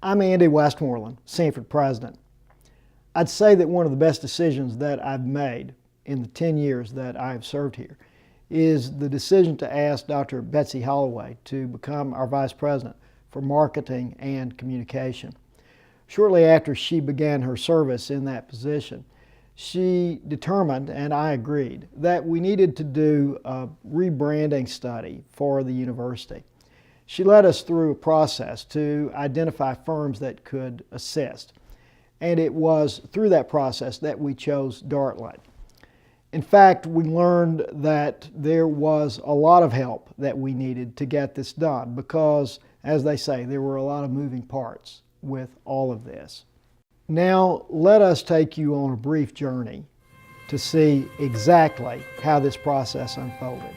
I'm Andy Westmoreland, Samford President. I'd say that one of the best decisions that I've made in the 10 years that I have served here is the decision to ask Dr. Betsy Holloway to become our Vice President for Marketing and Communication. Shortly after she began her service in that position, she determined, and I agreed, that we needed to do a rebranding study for the university. She led us through a process to identify firms that could assist, and it was through that process that we chose Dartlet. In fact, we learned that there was a lot of help that we needed to get this done because, as they say, there were a lot of moving parts with all of this. Now, let us take you on a brief journey to see exactly how this process unfolded.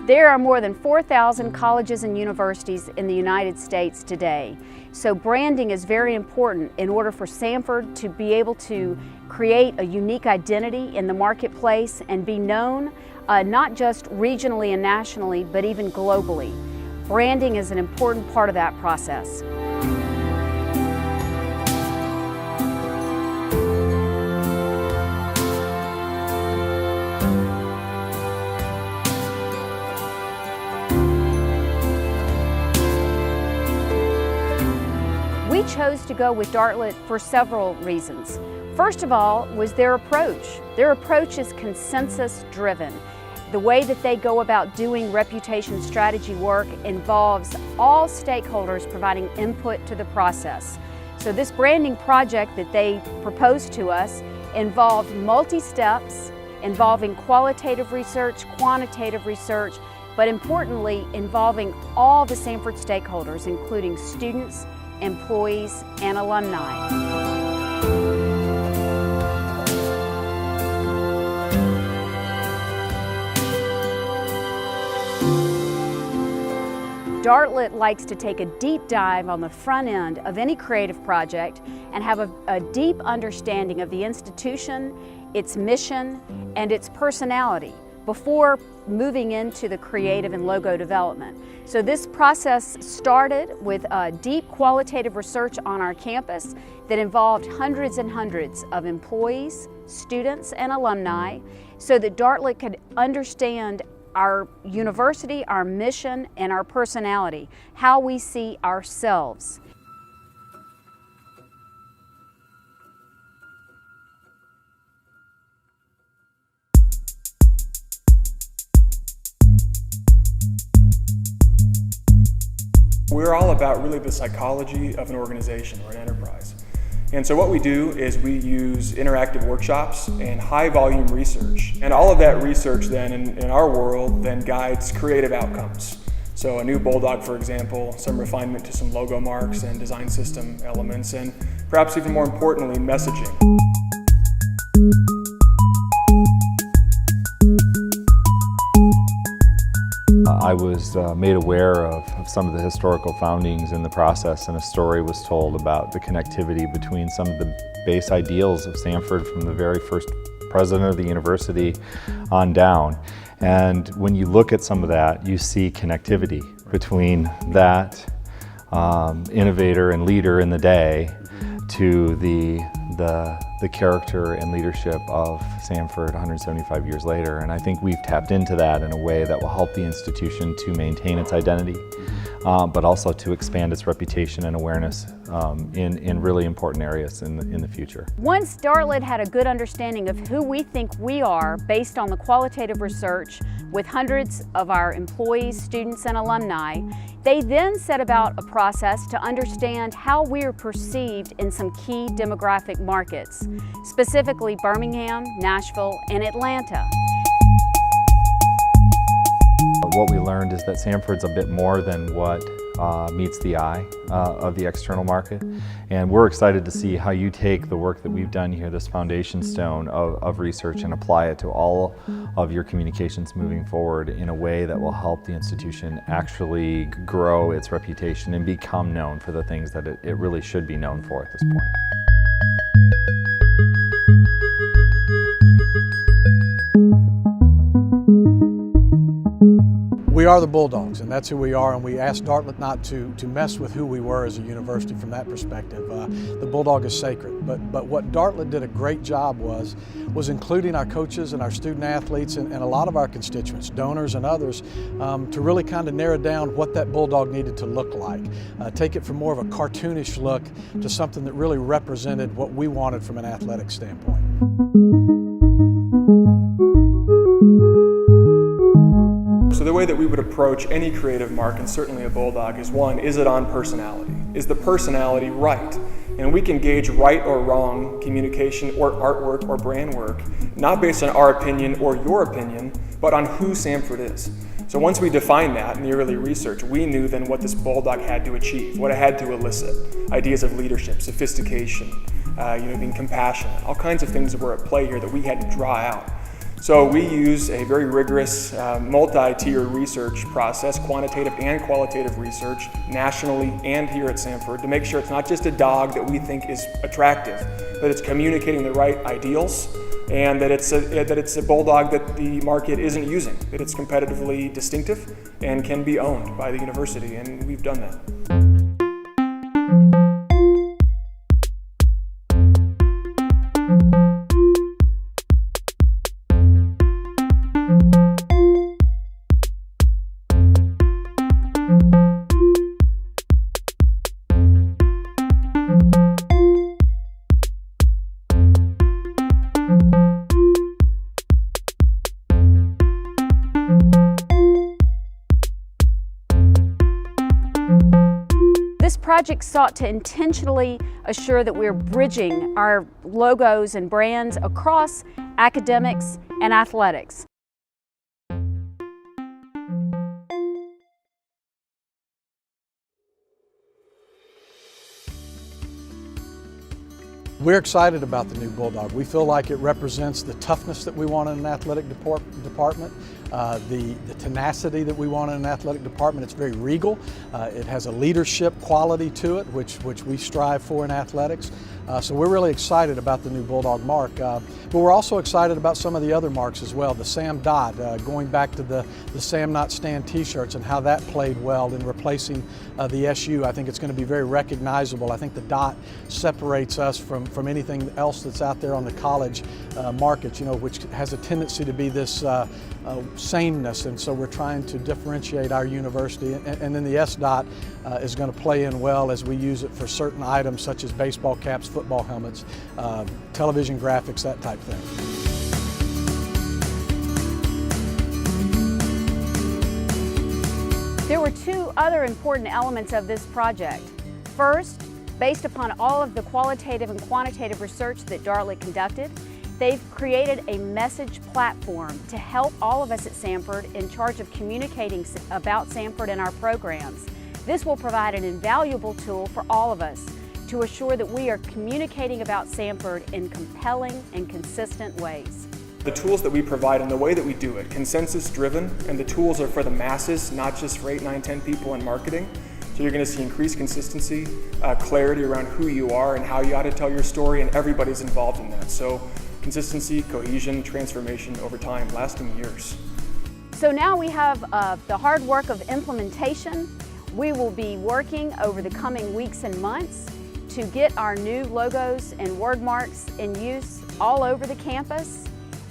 There are more than 4,000 colleges and universities in the United States today. So branding is very important in order for Samford to be able to create a unique identity in the marketplace and be known not just regionally and nationally, but even globally. Branding is an important part of that process. We chose to go with Dartlet for several reasons. First of all was their approach. Their approach is consensus driven. The way that they go about doing reputation strategy work involves all stakeholders providing input to the process. So this branding project that they proposed to us involved multi-steps, involving qualitative research, quantitative research, but importantly involving all the Samford stakeholders, including students, employees, and alumni. Dartlet likes to take a deep dive on the front end of any creative project and have a deep understanding of the institution, its mission, and its personality before moving into the creative and logo development. So this process started with deep qualitative research on our campus that involved hundreds and hundreds of employees, students, and alumni so that Dartlet could understand our university, our mission, and our personality, how we see ourselves. We're all about really the psychology of an organization or an enterprise. And so what we do is we use interactive workshops and high volume research. And all of that research then in our world then guides creative outcomes. So a new Bulldog, for example, some refinement to some logo marks and design system elements, and perhaps even more importantly, messaging. I was made aware of some of the historical foundings in the process, and a story was told about the connectivity between some of the base ideals of Samford from the very first president of the university on down. And when you look at some of that, you see connectivity between that innovator and leader in the day to the character and leadership of Samford 175 years later. And I think we've tapped into that in a way that will help the institution to maintain its identity, but also to expand its reputation and awareness in really important areas in the future. Once Dartlet had a good understanding of who we think we are based on the qualitative research with hundreds of our employees, students, and alumni, they then set about a process to understand how we are perceived in some key demographic markets, specifically Birmingham, Nashville, and Atlanta. What we learned is that Samford's a bit more than what meets the eye of the external market. And we're excited to see how you take the work that we've done here, this foundation stone of research, and apply it to all of your communications moving forward in a way that will help the institution actually grow its reputation and become known for the things that it really should be known for at this point. We are the Bulldogs, and that's who we are, and we asked Dartlet not to mess with who we were as a university from that perspective. The Bulldog is sacred, but what Dartlet did a great job was including our coaches and our student athletes and a lot of our constituents, donors and others, to really kind of narrow down what that Bulldog needed to look like. Take it from more of a cartoonish look to something that really represented what we wanted from an athletic standpoint. So the way that we would approach any creative mark, and certainly a Bulldog, is one, is it on personality? Is the personality right? And we can gauge right or wrong communication or artwork or brand work, not based on our opinion or your opinion, but on who Samford is. So once we defined that in the early research, we knew then what this Bulldog had to achieve, what it had to elicit. Ideas of leadership, sophistication, being compassionate, all kinds of things that were at play here that we had to draw out. So we use a very rigorous multi-tiered research process, quantitative and qualitative research, nationally and here at Samford, to make sure it's not just a dog that we think is attractive, that it's communicating the right ideals, and that it's a Bulldog that the market isn't using, that it's competitively distinctive and can be owned by the university, and we've done that. This project sought to intentionally assure that we're bridging our logos and brands across academics and athletics. We're excited about the new Bulldog. We feel like it represents the toughness that we want in an athletic department, the tenacity that we want in an athletic department. It's very regal. It has a leadership quality to it, which we strive for in athletics. So we're really excited about the new Bulldog mark. But we're also excited about some of the other marks as well. The Sam Dot, going back to the Sam Not Stand t-shirts and how that played well in replacing the SU. I think it's going to be very recognizable. I think the dot separates us from anything else that's out there on the college market, which has a tendency to be this sameness, and so we're trying to differentiate our university, and then the S dot is going to play in well as we use it for certain items such as baseball caps, football helmets, television graphics, that type thing. There were two other important elements of this project. First, based upon all of the qualitative and quantitative research that Dartlet conducted, they've created a message platform to help all of us at Samford in charge of communicating about Samford and our programs. This will provide an invaluable tool for all of us to assure that we are communicating about Samford in compelling and consistent ways. The tools that we provide and the way that we do it, consensus driven, and the tools are for the masses, not just for 8, 9, 10 people in marketing. So you're going to see increased consistency, clarity around who you are and how you ought to tell your story, and everybody's involved in that. So consistency, cohesion, transformation over time, lasting years. So now we have the hard work of implementation. We will be working over the coming weeks and months to get our new logos and word marks in use all over the campus.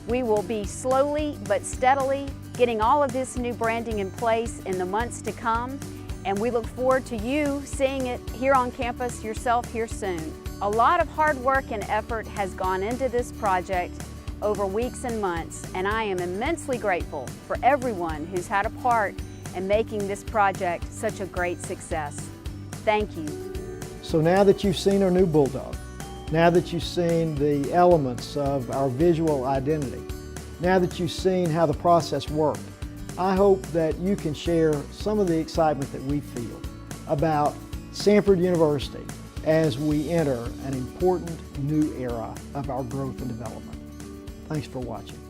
We will be slowly but steadily getting all of this new branding in place in the months to come, and we look forward to you seeing it here on campus yourself here soon. A lot of hard work and effort has gone into this project over weeks and months, and I am immensely grateful for everyone who's had a part in making this project such a great success. Thank you. So now that you've seen our new Bulldog, now that you've seen the elements of our visual identity, now that you've seen how the process worked, I hope that you can share some of the excitement that we feel about Samford University as we enter an important new era of our growth and development. Thanks for watching.